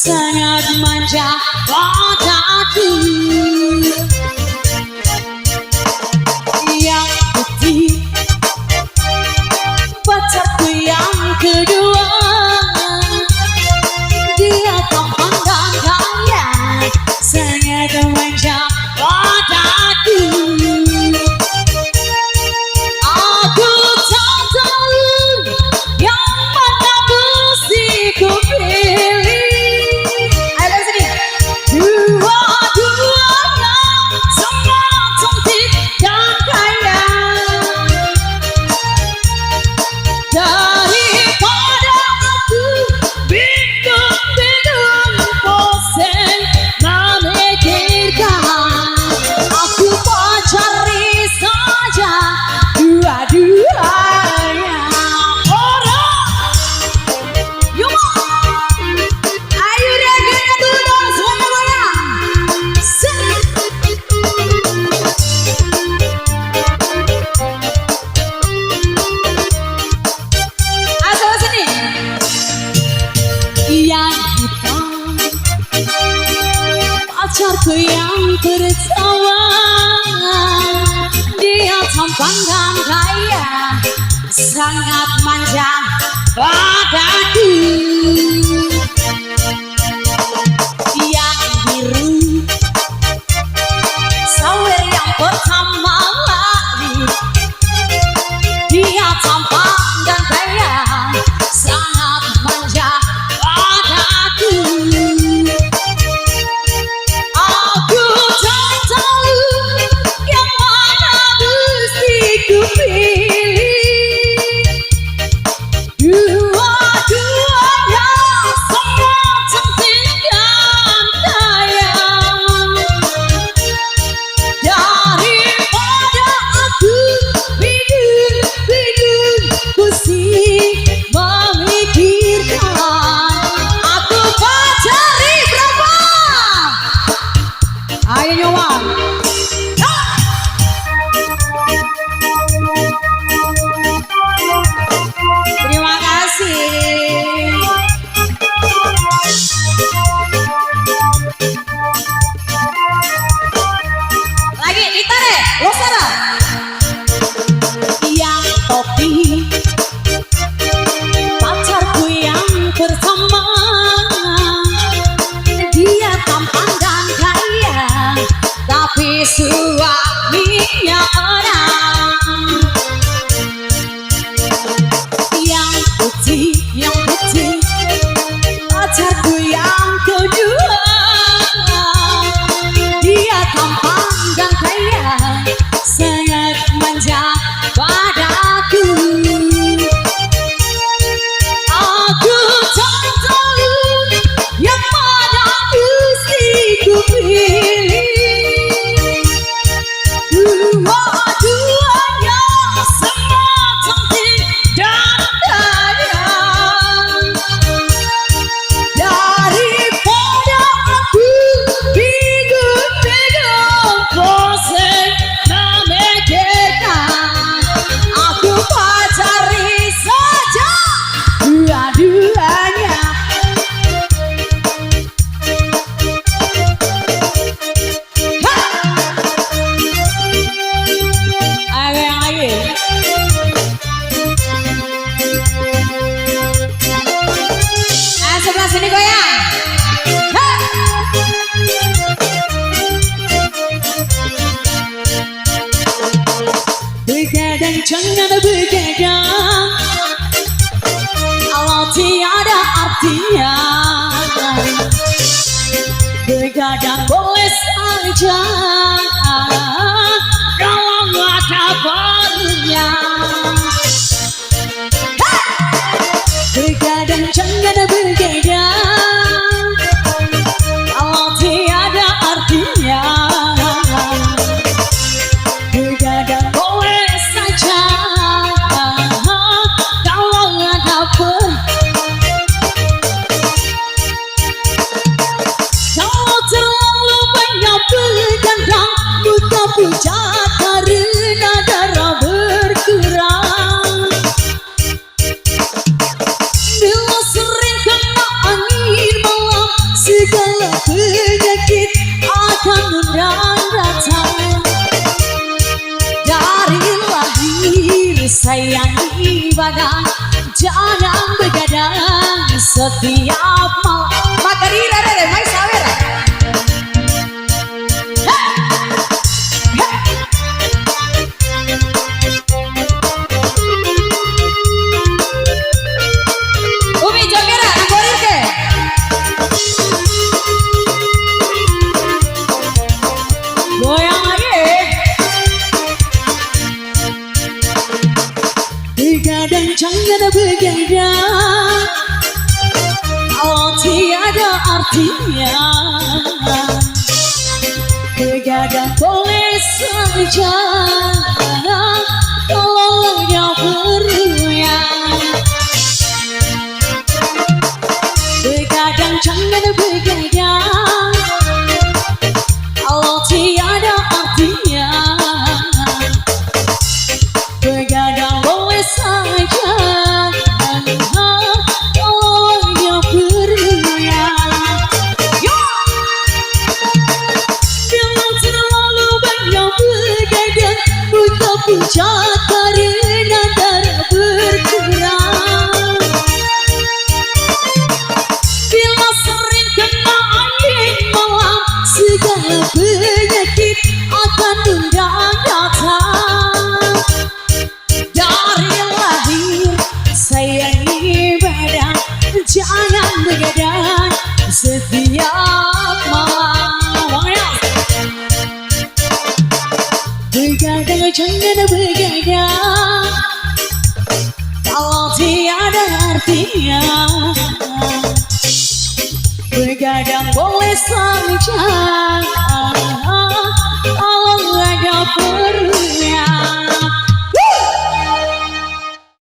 sangat manja padaku. Yang putih pacarku yang kedua, dia tampan dan kaya, sangat manja padaku. Aku tak tahu yang mana mesti ku pilih. Ayo sini. Dua-duanya semua cantik dan kaya. Daripada aku bingung-bingung bosan memikirkan, aku mau cari saja dua-duanya. Yuk, ayo reaksinya dulu dong, semua goyang. Ayo sini. Yang hitam pacarku yang pertama, dia tampan dan kaya, sangat manja padaku. Yang biru sawer yang pertama lagi, dia tampan dan kaya, sangat manja padaku. Aku tak tahu yang mana mesti ku pilih. Dua-duanya semua cantik dan kaya. Daripada aku bingung-bingung pusing memikirkan, aku mau cari berapa? Ayo nyoba. Terima kasih. Lagi ditarik, losara. Yang topi pacarku yang pertama, dia tampan dan kaya, tapi suaminya orang. Yang putih pacarku yang kedua, dia tampan dan kaya, sangat manja padaku. Aku tak tahu yang mana mesti ku pilih. Dua-duanya semua cantik dan kaya. Daripada aku bingung-bingung bosan memikirkan, aku mau cari saja dua-duanya. Ayo yang lagi. Sebelah sini goyang. Begadang jangan begadang, Allah tiada artinya. Begadang boleh saja kalau nggak ada barunya. Begadang jangan begadang, kalau tiada artinya. Begadang boleh saja kalau nggak dapet. Kalau terlalu banyak begadang, bukan segala penyakit akan undang datang. Dari lahir sayangi badan, jangan begadang setiap malam. Makarira re mai sawera. Umi jogera ngorir ke. Goyang lagi. Begadang jangan begadang, kalau tiada artinya. Begadang boleh saja, kalau ada perlunya. Begadang jangan begadang, kalau tiada artinya. Begadang boleh saja, kalau ada perlunya. Jangan terlalu banyak begadang, buka puja karena darah berkurang. Bila sering kena angin malam, segala penyakit akan undang datang. Dari lahir sayangi badan, jangan begadang setiap malam. Begadang jangan begadang, kalau tiada artinya. Begadang boleh saja, kalau ada perlu.